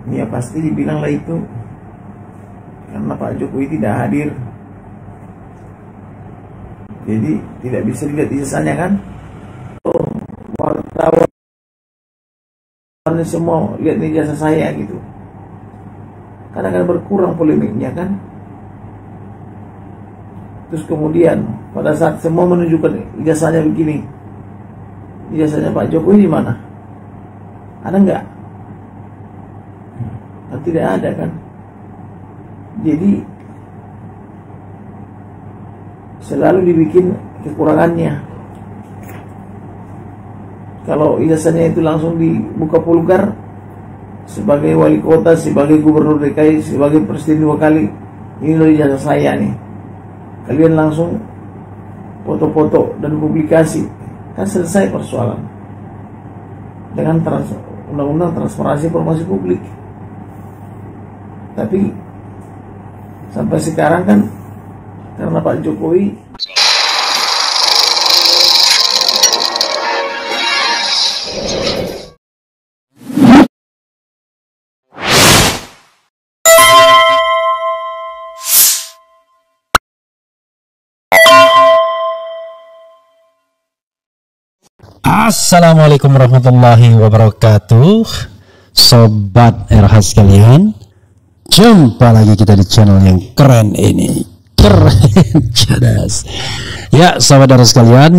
Ya pasti dibilanglah itu karena Pak Jokowi tidak hadir, jadi tidak bisa dilihat ijazahnya kan. Oh, wartawan semua lihat ijazah saya gitu, karena akan berkurang polemiknya kan. Terus kemudian pada saat semua menunjukkan ijazahnya begini, ijazahnya Pak Jokowi di mana? Ada nggak? Nah, tidak ada kan. Jadi selalu dibikin kekurangannya. Kalau ijazahnya itu langsung dibuka vulgar, sebagai wali kota, sebagai gubernur DKI, sebagai presiden 2 kali, ini loh ijazah saya nih. Kalian langsung foto-foto dan publikasi, kan selesai persoalan. Dengan undang-undang transparansi informasi publik. Tapi sampai sekarang kan karena Pak Jokowi Assalamualaikum warahmatullahi wabarakatuh, sobat RH sekalian. Jumpa lagi kita di channel yang keren ini, keren cadas. Ya, sahabat RH sekalian,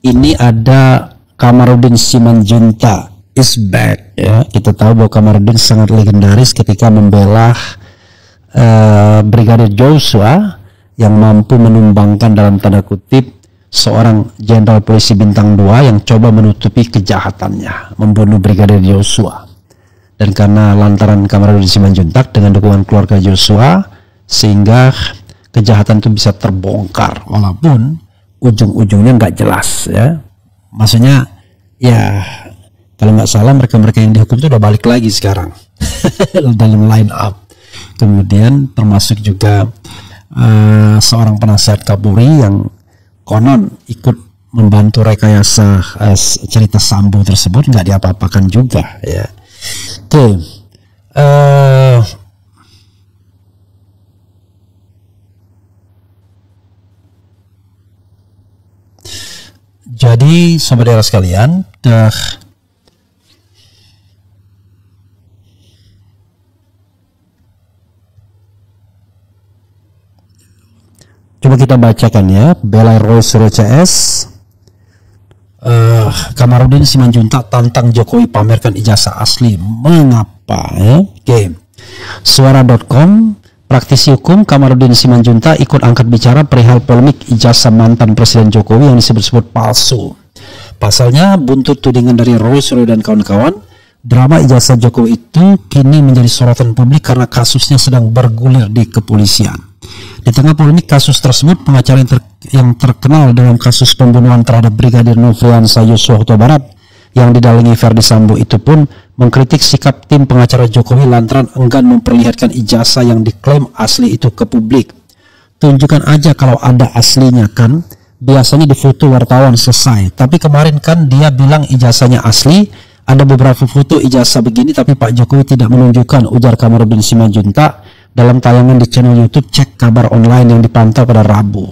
ini ada Kamarudin Simanjuntak is back ya. Kita tahu bahwa Kamarudin sangat legendaris ketika membela Brigadir Joshua yang mampu menumbangkan dalam tanda kutip seorang jenderal polisi bintang 2 yang coba menutupi kejahatannya membunuh Brigadir Joshua. Dan karena lantaran Kamarudin Simanjuntak dengan dukungan keluarga Joshua, sehingga kejahatan itu bisa terbongkar walaupun ujung-ujungnya nggak jelas ya. Maksudnya ya kalau nggak salah mereka-mereka yang dihukum itu udah balik lagi sekarang dalam line up. Kemudian termasuk juga seorang penasihat Kapolri yang konon ikut membantu rekayasa cerita Sambo tersebut, nggak diapa-apakan juga ya. Oke, jadi sobat daerah sekalian, coba kita bacakan ya. Belai Rolls-Royce CS, Kamarudin Simanjuntak tantang Jokowi pamerkan ijazah asli, mengapa ya? Oke. Suara.com, praktisi hukum Kamarudin Simanjuntak ikut angkat bicara perihal polemik ijazah mantan Presiden Jokowi yang disebut-sebut palsu. Pasalnya buntut tudingan dari Rolls-Royce dan kawan-kawan, drama ijazah Jokowi itu kini menjadi sorotan publik karena kasusnya sedang bergulir di kepolisian. Di tengah polemik kasus tersebut, pengacara yang terkenal dalam kasus pembunuhan terhadap Brigadir Nofriansah Yosua Huta Barat yang didalangi Verdi Sambo itu pun mengkritik sikap tim pengacara Jokowi lantaran enggan memperlihatkan ijazah yang diklaim asli itu ke publik. Tunjukkan aja kalau ada aslinya kan, biasanya difoto wartawan selesai. Tapi kemarin kan dia bilang ijazahnya asli, ada beberapa foto ijazah begini tapi Pak Jokowi tidak menunjukkan, ujar Kamarudin Simanjuntak dalam tayangan di channel YouTube Cek Kabar Online yang dipantau pada Rabu.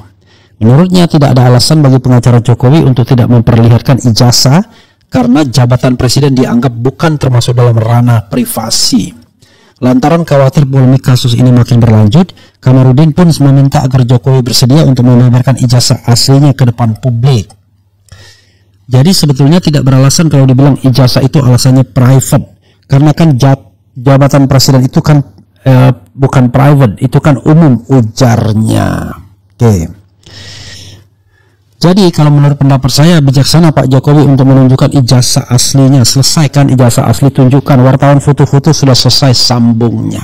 Menurutnya tidak ada alasan bagi pengacara Jokowi untuk tidak memperlihatkan ijazah karena jabatan presiden dianggap bukan termasuk dalam ranah privasi. Lantaran khawatir polemik kasus ini makin berlanjut, Kamarudin pun meminta agar Jokowi bersedia untuk memamerkan ijazah aslinya ke depan publik. Jadi sebetulnya tidak beralasan kalau dibilang ijazah itu alasannya private, karena kan jabatan presiden itu kan bukan private, itu kan umum, ujarnya. Oke. Jadi kalau menurut pendapat saya bijaksana Pak Jokowi untuk menunjukkan ijazah aslinya. Selesaikan ijazah asli, tunjukkan, wartawan foto-foto sudah selesai, sambungnya.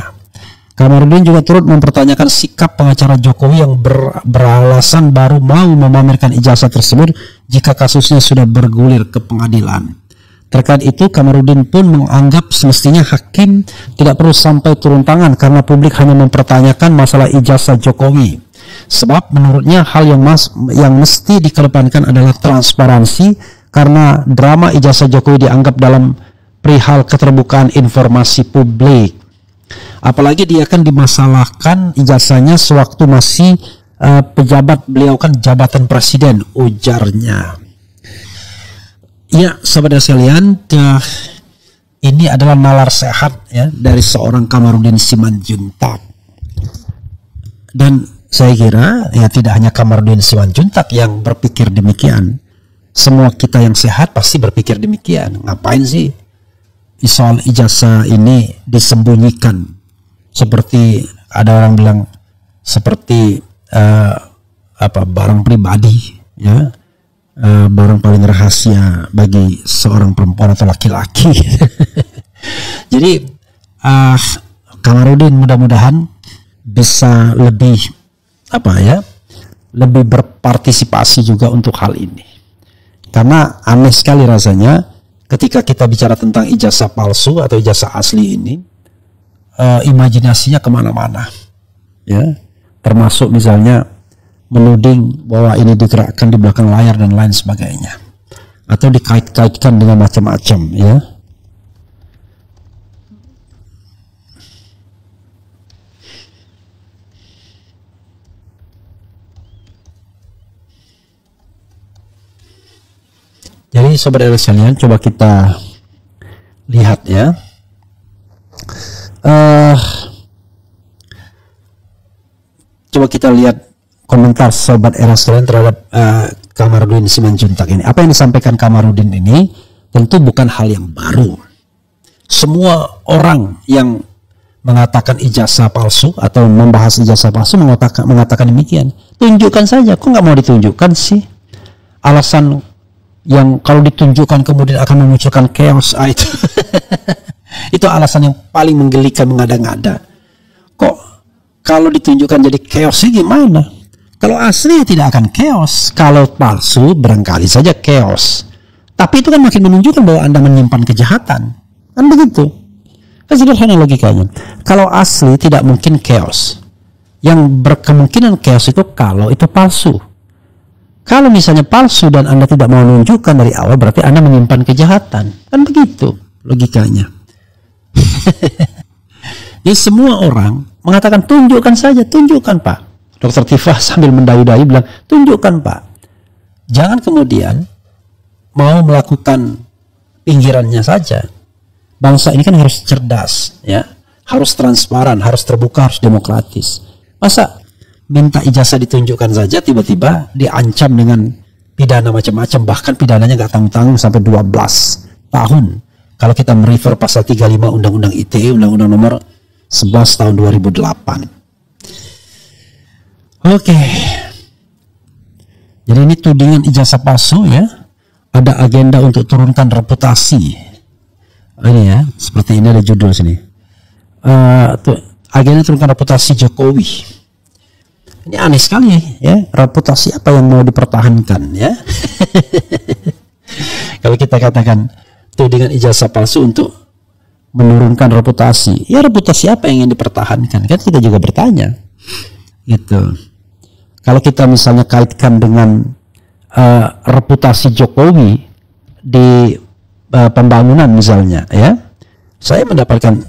Kamarudin juga turut mempertanyakan sikap pengacara Jokowi yang beralasan baru mau memamerkan ijazah tersebut jika kasusnya sudah bergulir ke pengadilan. Terkait itu, Kamarudin pun menganggap semestinya hakim tidak perlu sampai turun tangan karena publik hanya mempertanyakan masalah ijazah Jokowi. Sebab menurutnya hal yang mesti dikedepankan adalah transparansi, karena drama ijazah Jokowi dianggap dalam perihal keterbukaan informasi publik. Apalagi dia kan dimasalahkan ijazahnya sewaktu masih pejabat, beliau kan jabatan presiden, ujarnya. Ya, sahabat sekalian, ini adalah nalar sehat ya dari seorang Kamarudin Simanjuntak. Dan saya kira ya tidak hanya Kamarudin Simanjuntak yang berpikir demikian. Semua kita yang sehat pasti berpikir demikian. Ngapain sih soal ijazah ini disembunyikan? Seperti ada orang bilang seperti barang pribadi ya. Barang paling rahasia bagi seorang perempuan atau laki-laki. Jadi Kamarudin mudah-mudahan bisa lebih lebih berpartisipasi juga untuk hal ini, karena aneh sekali rasanya ketika kita bicara tentang ijazah palsu atau ijazah asli ini, imajinasinya kemana-mana ya, termasuk misalnya menuding bahwa ini digerakkan di belakang layar dan lain sebagainya, atau dikait-kaitkan dengan macam-macam ya. Jadi sobat sekalian, coba kita lihat ya. Coba kita lihat komentar sobat sekalian terhadap Kamarudin Simanjuntak ini. Apa yang disampaikan Kamarudin ini tentu bukan hal yang baru. Semua orang yang mengatakan ijazah palsu atau membahas ijazah palsu mengatakan demikian. Tunjukkan saja, kok nggak mau ditunjukkan sih? Alasan yang kalau ditunjukkan kemudian akan memunculkan chaos itu. Itu alasan yang paling menggelikan, mengada-ngada. Kok kalau ditunjukkan jadi chaos sih gimana? Kalau asli tidak akan chaos, kalau palsu barangkali saja chaos. Tapi itu kan makin menunjukkan bahwa Anda menyimpan kejahatan. Kan begitu. Kan sederhana logikanya. Kalau asli tidak mungkin chaos. Yang berkemungkinan chaos itu kalau itu palsu. Kalau misalnya palsu dan Anda tidak mau menunjukkan dari awal, berarti Anda menyimpan kejahatan. Kan begitu logikanya. Jadi semua orang mengatakan tunjukkan saja, tunjukkan Pak. Dr. Tifa sambil mendayu-dayu bilang, tunjukkan Pak. Jangan kemudian mau melakukan pinggirannya saja. Bangsa ini kan harus cerdas, ya, harus transparan, harus terbuka, harus demokratis. Masa minta ijazah ditunjukkan saja tiba-tiba diancam dengan pidana macam-macam, bahkan pidananya nggak tanggung-tanggung sampai 12 tahun. Kalau kita merefer pasal 35 Undang-Undang ITE, Undang-Undang nomor 11 tahun 2008. Oke. Jadi ini tudingan ijazah palsu ya. Ada agenda untuk turunkan reputasi. Ini ya, seperti ini ada judul sini. Agenda turunkan reputasi Jokowi. Ini aneh sekali ya. Reputasi apa yang mau dipertahankan ya? Kalau kita katakan tudingan ijazah palsu untuk menurunkan reputasi, ya reputasi apa yang ingin dipertahankan? Kan kita juga bertanya. Gitu. Kalau kita misalnya kaitkan dengan reputasi Jokowi di pembangunan misalnya, ya, saya mendapatkan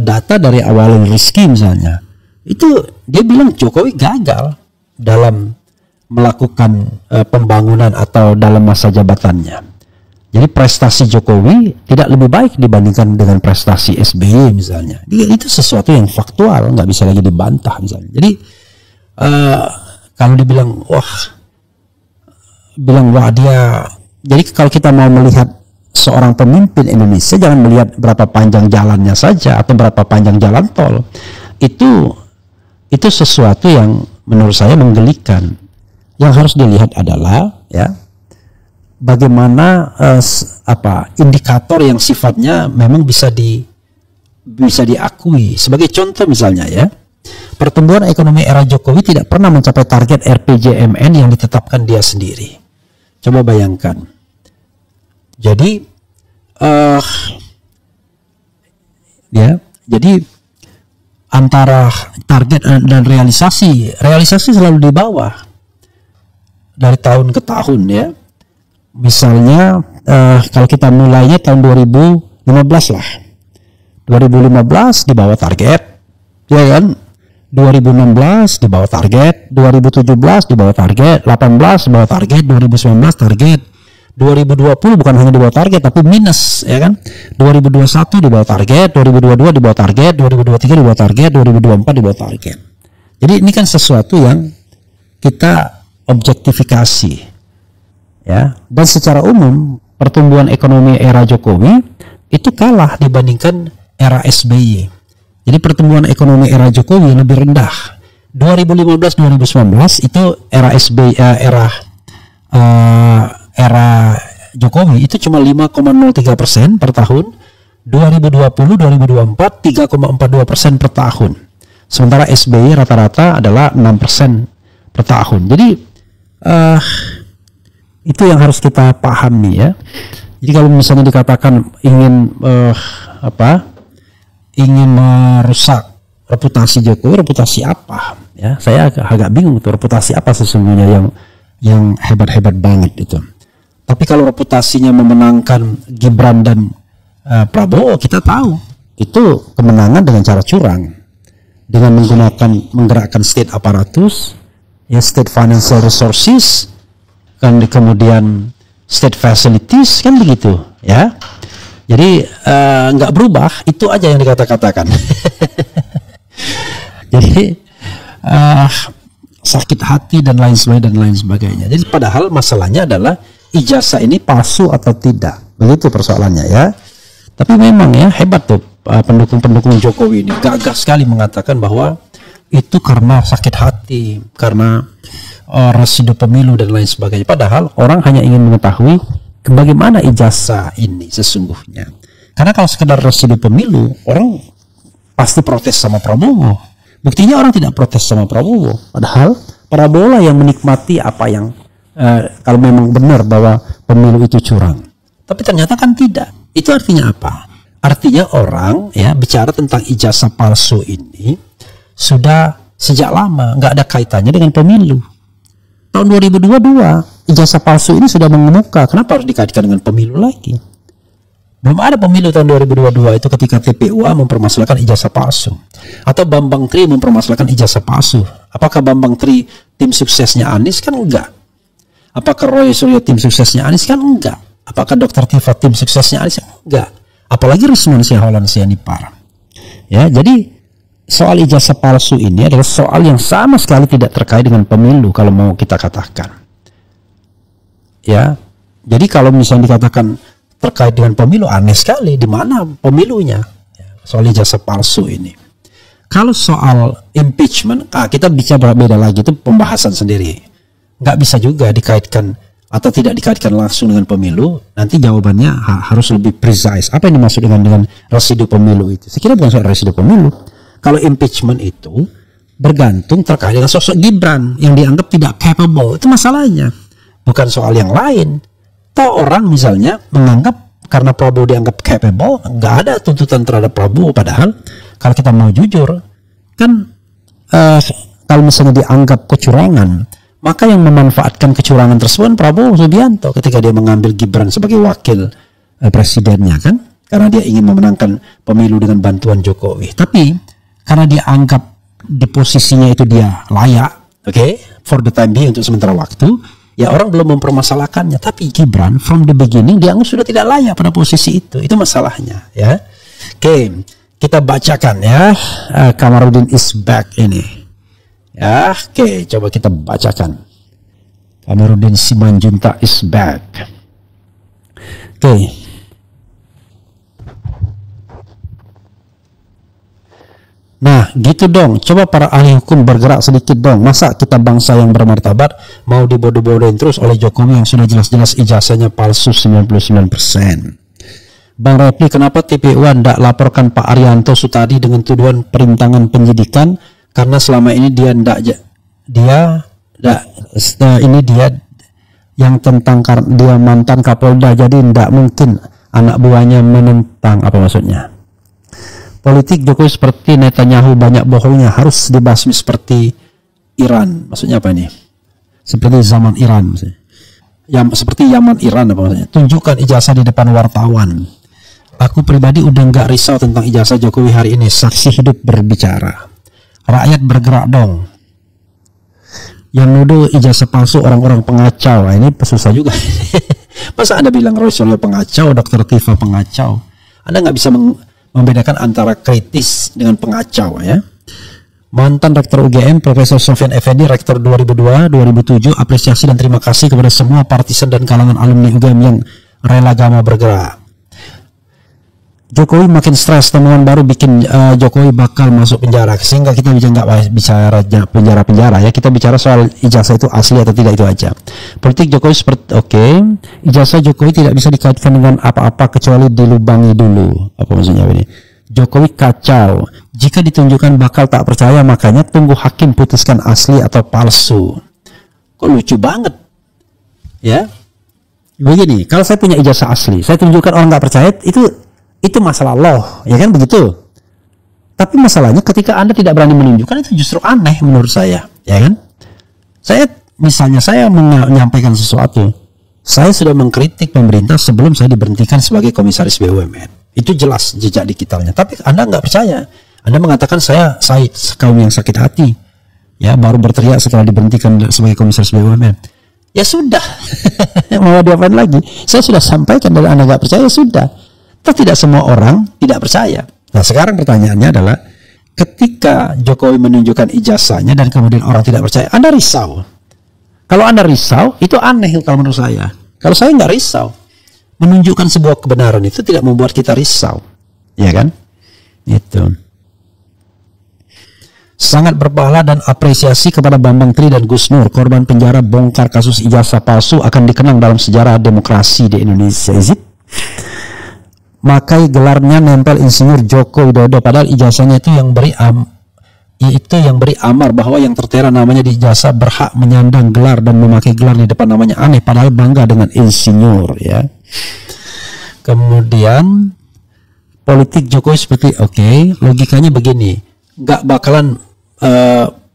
data dari Awalul Rizki misalnya, itu dia bilang Jokowi gagal dalam melakukan pembangunan atau dalam masa jabatannya. Jadi prestasi Jokowi tidak lebih baik dibandingkan dengan prestasi SBY misalnya. Itu sesuatu yang faktual, nggak bisa lagi dibantah misalnya. Jadi kalau dibilang wah dia, jadi kalau kita mau melihat seorang pemimpin Indonesia, jangan melihat berapa panjang jalannya saja atau berapa panjang jalan tol. Itu sesuatu yang menurut saya menggelikan. Yang harus dilihat adalah ya, bagaimana indikator yang sifatnya memang bisa diakui. Sebagai contoh misalnya ya, pertumbuhan ekonomi era Jokowi tidak pernah mencapai target RPJMN yang ditetapkan dia sendiri. Coba bayangkan. Jadi jadi antara target dan realisasi selalu di bawah dari tahun ke tahun ya. Misalnya kalau kita mulainya tahun 2015 15 lah. 2015 di bawah target, ya kan? 2016 di bawah target, 2017 di bawah target, 18 di bawah target, 2019 target, 2020 bukan hanya di bawah target tapi minus, ya kan? 2021 di bawah target, 2022 di bawah target, 2023 di bawah target, 2024 di bawah target. Jadi ini kan sesuatu yang kita objektifikasi, ya. Dan secara umum pertumbuhan ekonomi era Jokowi itu kalah dibandingkan era SBY. Jadi pertumbuhan ekonomi era Jokowi lebih rendah. 2015-2019 itu era SBY, era Jokowi itu cuma 5,03% per tahun. 2020-2024 3,42% per tahun. Sementara SBY rata-rata adalah 6% per tahun. Jadi itu yang harus kita pahami, ya. Jadi kalau misalnya dikatakan ingin ingin merusak reputasi Jokowi, reputasi apa? Ya, saya agak bingung tuh, reputasi apa sesungguhnya yang hebat-hebat banget itu. Tapi kalau reputasinya memenangkan Gibran dan Prabowo, kita tahu itu kemenangan dengan cara curang, dengan menggerakkan state apparatus, ya, state financial resources, kan, kemudian state facilities, kan begitu, ya. Jadi nggak berubah, itu aja yang dikatakan. Jadi sakit hati dan lain sebagainya. Jadi padahal masalahnya adalah ijazah ini palsu atau tidak, begitu persoalannya, ya. Tapi memang, ya, hebat tuh pendukung Jokowi ini, gagah sekali mengatakan bahwa itu karena sakit hati, karena residu pemilu dan lain sebagainya. Padahal orang hanya ingin mengetahui bagaimana ijazah ini sesungguhnya. Karena kalau sekedar residu pemilu, orang pasti protes sama Prabowo. Buktinya orang tidak protes sama Prabowo. Padahal Prabowo lah yang menikmati apa yang kalau memang benar bahwa pemilu itu curang. Tapi ternyata kan tidak. Itu artinya apa? Artinya orang, ya, bicara tentang ijazah palsu ini sudah sejak lama, nggak ada kaitannya dengan pemilu. Tahun 2022 ijazah palsu ini sudah mengemuka. Kenapa harus dikaitkan dengan pemilu lagi? Belum ada pemilu tahun 2022 itu ketika TPUA mempermasalahkan ijazah palsu, atau Bambang Tri mempermasalahkan ijazah palsu. Apakah Bambang Tri tim suksesnya Anies? Kan enggak. Apakah Roy Suryo tim suksesnya Anies? Kan enggak. Apakah Dr. Tifa tim suksesnya Anies? Enggak. Apalagi Rismon Siholan Sianipar. Ya, jadi soal ijazah palsu ini adalah soal yang sama sekali tidak terkait dengan pemilu kalau mau kita katakan. Ya, jadi kalau misalnya dikatakan terkait dengan pemilu, aneh sekali, di mana pemilunya, ya, soal ijazah palsu ini. Kalau soal impeachment, kita bicara beda lagi, itu pembahasan sendiri. Nggak bisa juga dikaitkan atau tidak dikaitkan langsung dengan pemilu. Nanti jawabannya harus lebih precise. Apa yang dimaksud dengan residu pemilu itu? Saya kira bukan soal residu pemilu. Kalau impeachment itu bergantung terkait dengan sosok Gibran yang dianggap tidak capable. Itu masalahnya. Bukan soal yang lain. Toh orang misalnya menganggap karena Prabowo dianggap capable, nggak ada tuntutan terhadap Prabowo. Padahal kalau kita mau jujur, kan kalau misalnya dianggap kecurangan, maka yang memanfaatkan kecurangan tersebut Prabowo Subianto ketika dia mengambil Gibran sebagai wakil presidennya, kan? Karena dia ingin memenangkan pemilu dengan bantuan Jokowi. Tapi karena dia anggap di posisinya itu dia layak, for the time being, untuk sementara waktu, ya orang belum mempermasalahkannya. Tapi Gibran from the beginning dianggap sudah tidak layak pada posisi itu. Itu masalahnya, ya. Kita bacakan, ya, Kamarudin is back ini. Ya, coba kita bacakan. Kamarudin Simanjuntak is back. Nah, gitu dong. Coba para ahli hukum bergerak sedikit dong. Masa kita bangsa yang bermartabat mau dibodoh-bodohin terus oleh Jokowi yang sudah jelas-jelas ijazahnya palsu 99%. Bang Refli, kenapa TPUA tidak laporkan Pak Arianto Sutadi dengan tuduhan perintangan penyidikan? Karena selama ini dia yang tentang dia mantan Kapolda, jadi tidak mungkin anak buahnya menentang. Apa maksudnya? Politik Jokowi seperti Netanyahu, banyak bohongnya, harus dibasmi seperti Iran. Maksudnya apa ini? Seperti zaman Iran maksudnya. Seperti Yaman Iran, apa maksudnya? Tunjukkan ijazah di depan wartawan. Aku pribadi udah nggak risau tentang ijazah Jokowi hari ini. Saksi hidup berbicara. Rakyat bergerak dong. Yang nuduh ijazah palsu orang-orang pengacau. Nah, ini susah juga. Masa Anda bilang Roy Suryo pengacau, Dr. Tifa pengacau? Anda nggak bisa membedakan antara kritis dengan pengacau ya. Mantan Rektor UGM Profesor Sofyan Effendi, Rektor 2002-2007, apresiasi dan terima kasih kepada semua partisan dan kalangan alumni UGM yang rela gama bergerak. Jokowi makin stres, temuan baru bikin Jokowi bakal masuk penjara, sehingga kita nggak bicara penjara ya, kita bicara soal ijazah itu asli atau tidak, itu aja. Politik Jokowi seperti ijazah Jokowi tidak bisa dikaitkan dengan apa-apa kecuali dilubangi dulu. Apa maksudnya ini? Jokowi kacau, jika ditunjukkan bakal tak percaya, makanya tunggu hakim putuskan asli atau palsu. Kok lucu banget ya. Begini, kalau saya punya ijazah asli, saya tunjukkan orang nggak percaya, itu masalah loh, ya kan begitu. Tapi masalahnya ketika Anda tidak berani menunjukkan, itu justru aneh menurut saya, ya kan? Saya menyampaikan sesuatu, saya sudah mengkritik pemerintah sebelum saya diberhentikan sebagai komisaris BUMN. Itu jelas jejak digitalnya. Tapi Anda nggak percaya, Anda mengatakan saya kaum yang sakit hati, ya, baru berteriak setelah diberhentikan sebagai komisaris BUMN. Ya sudah, mau diapain lagi? Saya sudah sampaikan dan Anda nggak percaya, sudah. Tidak semua orang tidak percaya. Nah, sekarang pertanyaannya adalah, ketika Jokowi menunjukkan ijazahnya dan kemudian orang tidak percaya, Anda risau. Kalau Anda risau, itu aneh kalau menurut saya. Kalau saya nggak risau, menunjukkan sebuah kebenaran itu tidak membuat kita risau, ya kan? Itu. Sangat berpahala dan apresiasi kepada Bambang Tri dan Gus Nur, korban penjara bongkar kasus ijazah palsu, akan dikenang dalam sejarah demokrasi di Indonesia. Is it? Makai gelarnya nempel Insinyur Joko Widodo, padahal ijazahnya itu yang beri amar bahwa yang tertera namanya di ijazah berhak menyandang gelar dan memakai gelar di depan namanya. Aneh, padahal bangga dengan insinyur ya. Kemudian politik Jokowi seperti logikanya begini, nggak bakalan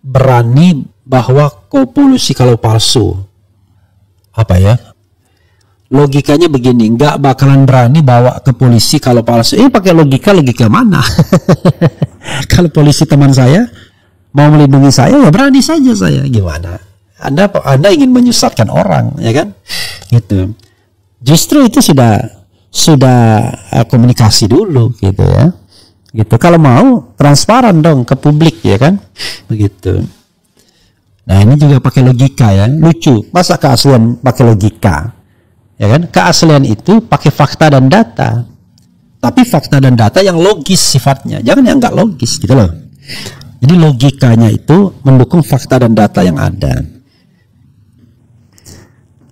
berani bahwa kopulusi kalau palsu. Apa ya? Logikanya begini, nggak bakalan berani bawa ke polisi kalau palsu. Pakai logika mana? Kalau polisi teman saya mau melindungi saya, ya berani saja saya. Gimana? Anda ingin menyesatkan orang, ya kan? Gitu. Justru itu sudah komunikasi dulu, gitu ya. Gitu. Kalau mau transparan dong ke publik, ya kan? Begitu. Nah, ini juga pakai logika ya. Lucu. Masa keaslian pakai logika? Ya kan? Keaslian itu pakai fakta dan data. Tapi fakta dan data yang logis sifatnya, jangan yang nggak logis gitu loh. Jadi logikanya itu mendukung fakta dan data yang ada.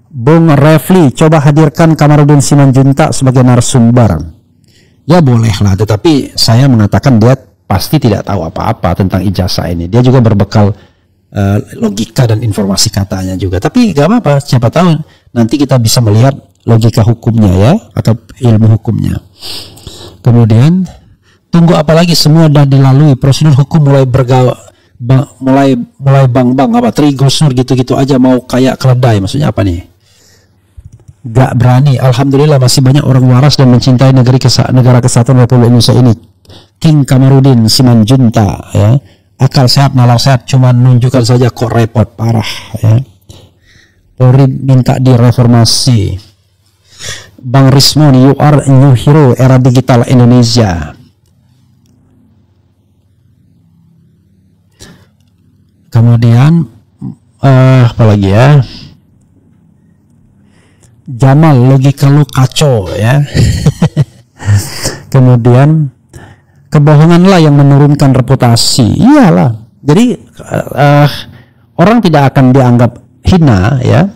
Bung Refli, coba hadirkan Kamarudin Simanjuntak sebagai narasumber. Ya bolehlah, tetapi saya mengatakan dia pasti tidak tahu apa-apa tentang ijazah ini. Dia juga berbekal logika dan informasi katanya juga. Tapi gak apa-apa, siapa tahu nanti kita bisa melihat logika hukumnya ya, atau ilmu hukumnya. Kemudian tunggu apa lagi, semua sudah dilalui, prosedur hukum mulai bang apa Trigosur gitu-gitu aja mau kayak keledai, maksudnya apa nih? Gak berani. Alhamdulillah masih banyak orang waras dan mencintai negara kesatuan Republik Indonesia ini. King Kamarudin Simanjuntak ya, akal sehat nalar sehat, cuma nunjukkan saja kok repot parah ya. Polri minta direformasi. Bang Rismon, you are a new hero era digital Indonesia. Kemudian apa lagi ya? Jamal, logika lu kacau ya. Kemudian kebohonganlah yang menurunkan reputasi. Iyalah. Jadi orang tidak akan dianggap hina ya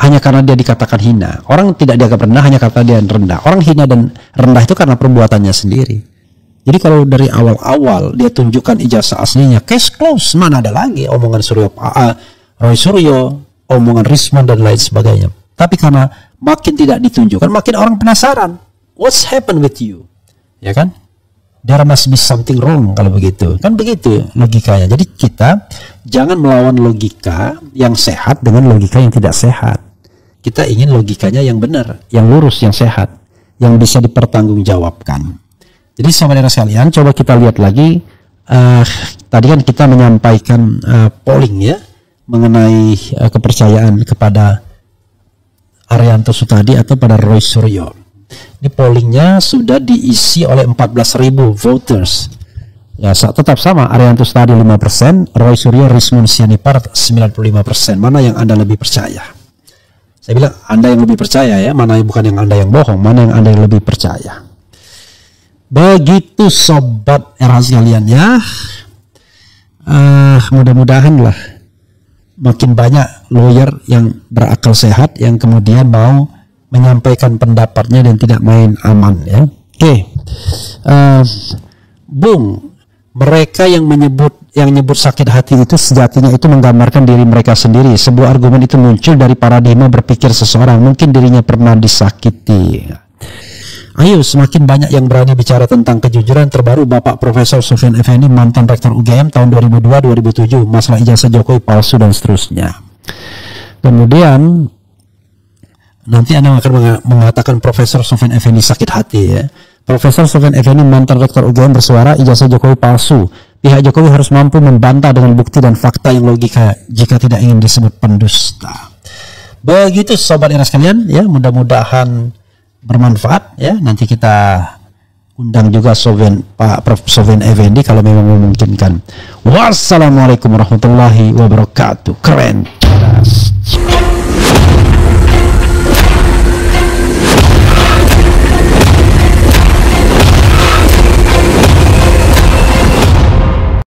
hanya karena dia dikatakan hina. Orang tidak dianggap rendah hanya karena dia rendah. Orang hina dan rendah itu karena perbuatannya sendiri. Jadi kalau dari awal-awal dia tunjukkan ijazah aslinya, case close, mana ada lagi omongan Roy Suryo, omongan Risman dan lain sebagainya. Tapi karena makin tidak ditunjukkan, makin orang penasaran. What's happened with you? Ya kan? There must be something wrong kalau begitu. Kan begitu logikanya. Jadi kita jangan melawan logika yang sehat dengan logika yang tidak sehat. Kita ingin logikanya yang benar, yang lurus, yang sehat. yang bisa dipertanggungjawabkan. Jadi saudara sekalian, coba kita lihat lagi. Tadi kan kita menyampaikan polling ya mengenai kepercayaan kepada Arianto Sutadi atau pada Roy Suryo. Ini pollingnya sudah diisi oleh 14.000 voters. Ya, tetap sama, Arianto Sutadi 5%, Roy Suryo Rismon Sianipart 95%. Mana yang Anda lebih percaya? Saya bilang Anda yang lebih percaya ya, mana bukan yang Anda yang bohong, mana yang Anda yang lebih percaya. Begitu sobat era sekalian ya. Mudah-mudahan lah makin banyak lawyer yang berakal sehat yang kemudian mau menyampaikan pendapatnya dan tidak main aman ya. Oke. Bung, mereka yang nyebut sakit hati itu sejatinya itu menggambarkan diri mereka sendiri. Sebuah argumen itu muncul dari paradigma berpikir seseorang, mungkin dirinya pernah disakiti. Ayo, semakin banyak yang berani bicara tentang kejujuran. Terbaru Bapak Profesor Sofyan Effendi, mantan Rektor UGM tahun 2002-2007, masalah ijazah Jokowi palsu dan seterusnya. Kemudian nanti Anda akan mengatakan Profesor Sofyan Effendi sakit hati ya. Profesor Sofyan Effendi, mantan Rektor UGM, bersuara ijazah Jokowi palsu. Pihak Jokowi harus mampu membantah dengan bukti dan fakta yang logika jika tidak ingin disebut pendusta. Begitu sobat era sekalian ya, mudah-mudahan bermanfaat ya. Nanti kita undang juga Pak Prof Sofyan Effendi kalau memang memungkinkan. Wassalamualaikum warahmatullahi wabarakatuh. Keren.